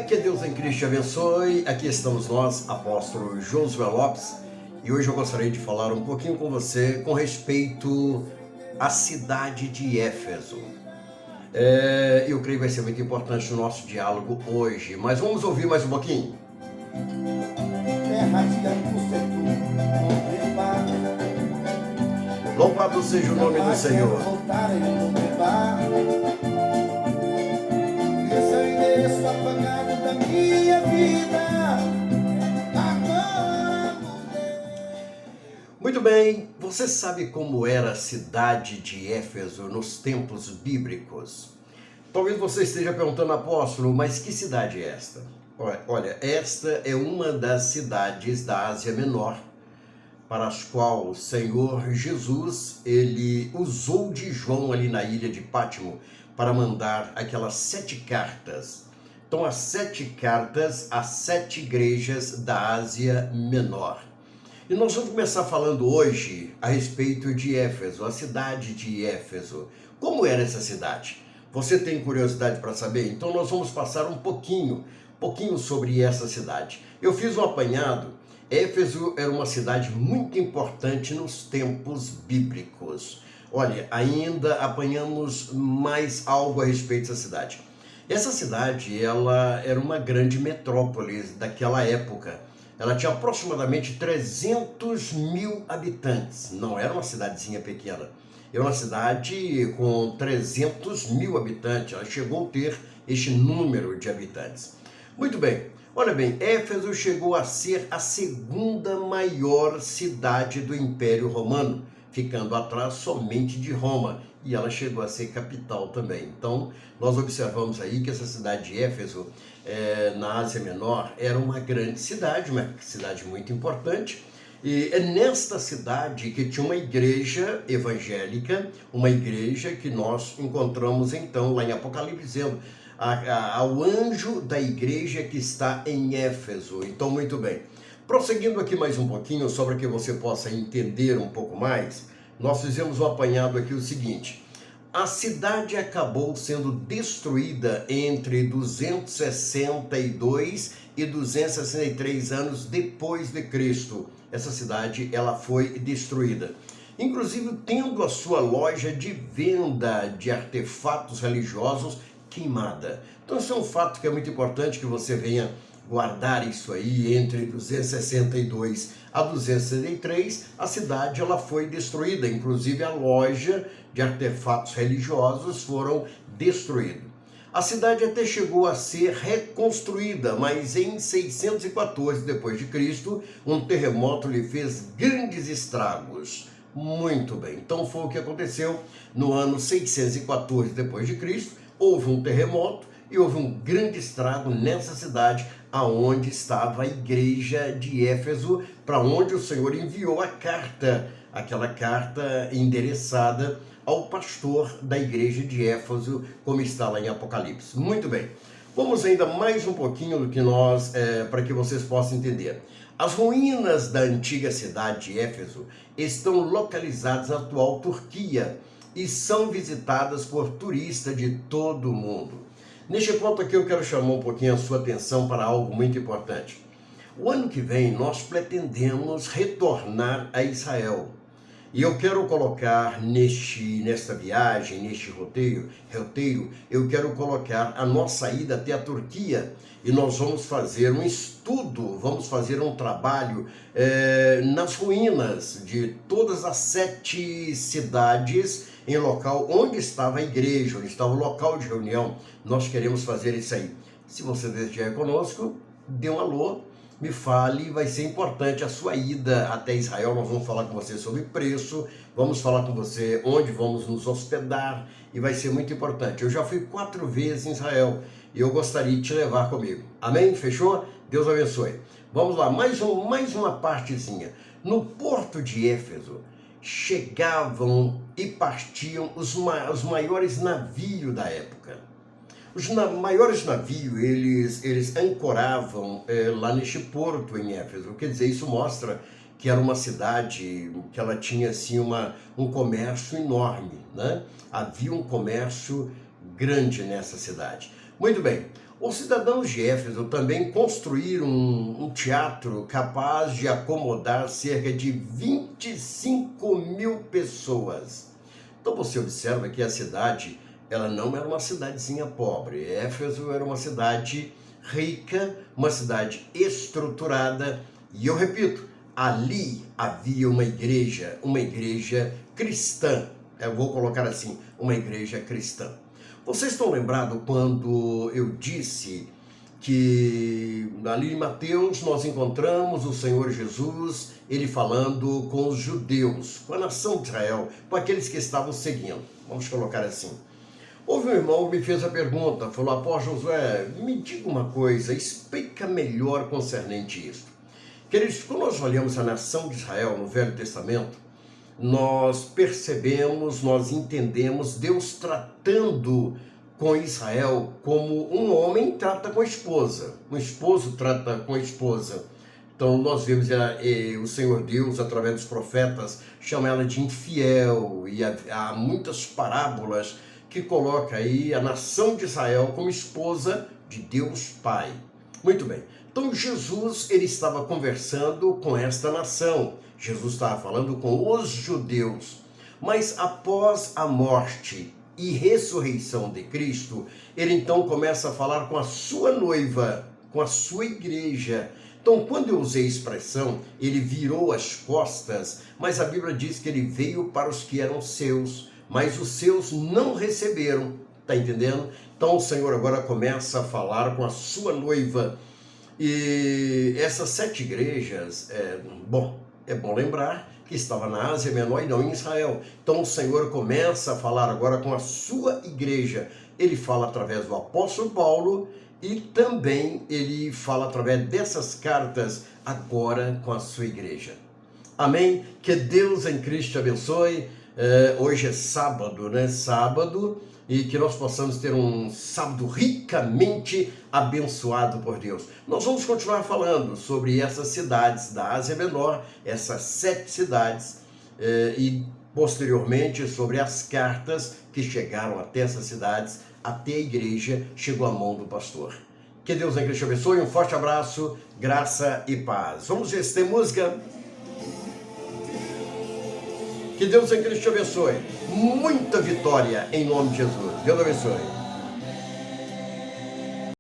Que Deus em Cristo te abençoe. Aqui estamos nós, apóstolo Josué Lopes, e hoje eu gostaria de falar um pouquinho com você com respeito à cidade de Éfeso. Eu creio que vai ser muito importante o nosso diálogo hoje, mas vamos ouvir mais um pouquinho. Louvado seja o nome do Senhor. Esse é o endereço apagado da minha vida. Muito bem, você sabe como era a cidade de Éfeso nos tempos bíblicos? Talvez você esteja perguntando, apóstolo, mas que cidade é esta? Olha, esta é uma das cidades da Ásia Menor, para as quais o Senhor Jesus, ele usou de João ali na ilha de Pátimo para mandar aquelas 7 cartas. Então, as 7 cartas às 7 igrejas da Ásia Menor. E nós vamos começar falando hoje a respeito de Éfeso, a cidade de Éfeso. Como era essa cidade? Você tem curiosidade para saber? Então nós vamos passar um pouquinho sobre essa cidade. Eu fiz um apanhado. Éfeso era uma cidade muito importante nos tempos bíblicos. Olha, ainda apanhamos mais algo a respeito dessa cidade. Essa cidade, ela era uma grande metrópole daquela época. Ela tinha aproximadamente 300 mil habitantes. Não era uma cidadezinha pequena. Era uma cidade com 300 mil habitantes. Ela chegou a ter este número de habitantes. Muito bem. Olha bem, Éfeso chegou a ser a segunda maior cidade do Império Romano, ficando atrás somente de Roma, e ela chegou a ser capital também. Então, nós observamos aí que essa cidade de Éfeso, na Ásia Menor, era uma grande cidade, uma cidade muito importante, e é nesta cidade que tinha uma igreja evangélica, uma igreja que nós encontramos então lá em Apocalipse, dizendo ao anjo da igreja que está em Éfeso. Então, muito bem. Prosseguindo aqui mais um pouquinho, só para que você possa entender um pouco mais, nós fizemos um apanhado aqui o seguinte: a cidade acabou sendo destruída entre 262 e 263 anos depois de Cristo. Essa cidade, ela foi destruída, inclusive tendo a sua loja de venda de artefatos religiosos queimada. Então isso é um fato que é muito importante que você venha guardar isso aí. Entre 262 a 263, a cidade ela foi destruída, inclusive a loja de artefatos religiosos foram destruídos. A cidade até chegou a ser reconstruída, mas em 614 depois de Cristo, um terremoto lhe fez grandes estragos. Muito bem. Então foi o que aconteceu no ano 614 depois de Cristo. Houve um terremoto e houve um grande estrago nessa cidade, aonde estava a igreja de Éfeso, para onde o Senhor enviou a carta, aquela carta endereçada ao pastor da igreja de Éfeso, como está lá em Apocalipse. Muito bem, vamos ainda mais um pouquinho do que nós, para que vocês possam entender. As ruínas da antiga cidade de Éfeso estão localizadas na atual Turquia e são visitadas por turistas de todo o mundo. Neste ponto aqui eu quero chamar um pouquinho a sua atenção para algo muito importante. O ano que vem nós pretendemos retornar a Israel. E eu quero colocar nesta viagem, neste roteiro, eu quero colocar a nossa ida até a Turquia. E nós vamos fazer um estudo, vamos fazer um trabalho nas ruínas de todas as 7 cidades, em local onde estava a igreja, onde estava o local de reunião. Nós queremos fazer isso aí. Se você desejar conosco, dê um alô, me fale, vai ser importante a sua ida até Israel. Nós vamos falar com você sobre preço, vamos falar com você onde vamos nos hospedar, e vai ser muito importante. Eu já fui 4 vezes em Israel e eu gostaria de te levar comigo. Amém? Fechou? Deus abençoe. Vamos lá, mais uma partezinha. No porto de Éfeso chegavam e partiam os maiores navios da época. Os maiores navios, eles ancoravam lá neste porto em Éfeso. Quer dizer, isso mostra que era uma cidade que ela tinha assim um comércio enorme, né? Havia um comércio grande nessa cidade. Muito bem, Os cidadãos de Éfeso também construíram um teatro capaz de acomodar cerca de 25 mil pessoas. Então você observa que a cidade, ela não era uma cidadezinha pobre. Éfeso era uma cidade rica, uma cidade estruturada. E eu repito, ali havia uma igreja cristã. Eu vou colocar assim, uma igreja cristã. Vocês estão lembrados quando eu disse que ali em Mateus nós encontramos o Senhor Jesus, ele falando com os judeus, com a nação de Israel, com aqueles que estavam seguindo. Vamos colocar assim. Houve um irmão que me fez a pergunta, falou: apóstolo Josué, me diga uma coisa, explica melhor concernente isso. Queridos, quando nós olhamos a nação de Israel no Velho Testamento, nós percebemos, nós entendemos Deus tratando com Israel como um homem trata com a esposa, um esposo trata com a esposa. Então nós vemos o Senhor Deus, através dos profetas, chama ela de infiel, e há muitas parábolas que coloca aí a nação de Israel como esposa de Deus Pai. Muito bem. Então Jesus, ele estava conversando com esta nação. Jesus estava falando com os judeus. Mas após a morte e ressurreição de Cristo, ele então começa a falar com a sua noiva, com a sua igreja. Então, quando eu usei a expressão, ele virou as costas, mas a Bíblia diz que ele veio para os que eram seus, mas os seus não receberam. Está entendendo? Então, o Senhor agora começa a falar com a sua noiva. E essas 7 igrejas, é bom lembrar que estava na Ásia Menor e não em Israel. Então o Senhor começa a falar agora com a sua igreja. Ele fala através do apóstolo Paulo e também ele fala através dessas cartas agora com a sua igreja. Amém? Que Deus em Cristo te abençoe. Hoje é sábado, né? Sábado. E que nós possamos ter um sábado ricamente abençoado por Deus. Nós vamos continuar falando sobre essas cidades da Ásia Menor, essas 7 cidades, e posteriormente sobre as cartas que chegaram até essas cidades, até a igreja, chegou à mão do pastor. Que Deus em Cristo te abençoe, um forte abraço, graça e paz. Vamos ver se tem música. Que Deus em Cristo te abençoe. Muita vitória em nome de Jesus. Deus abençoe.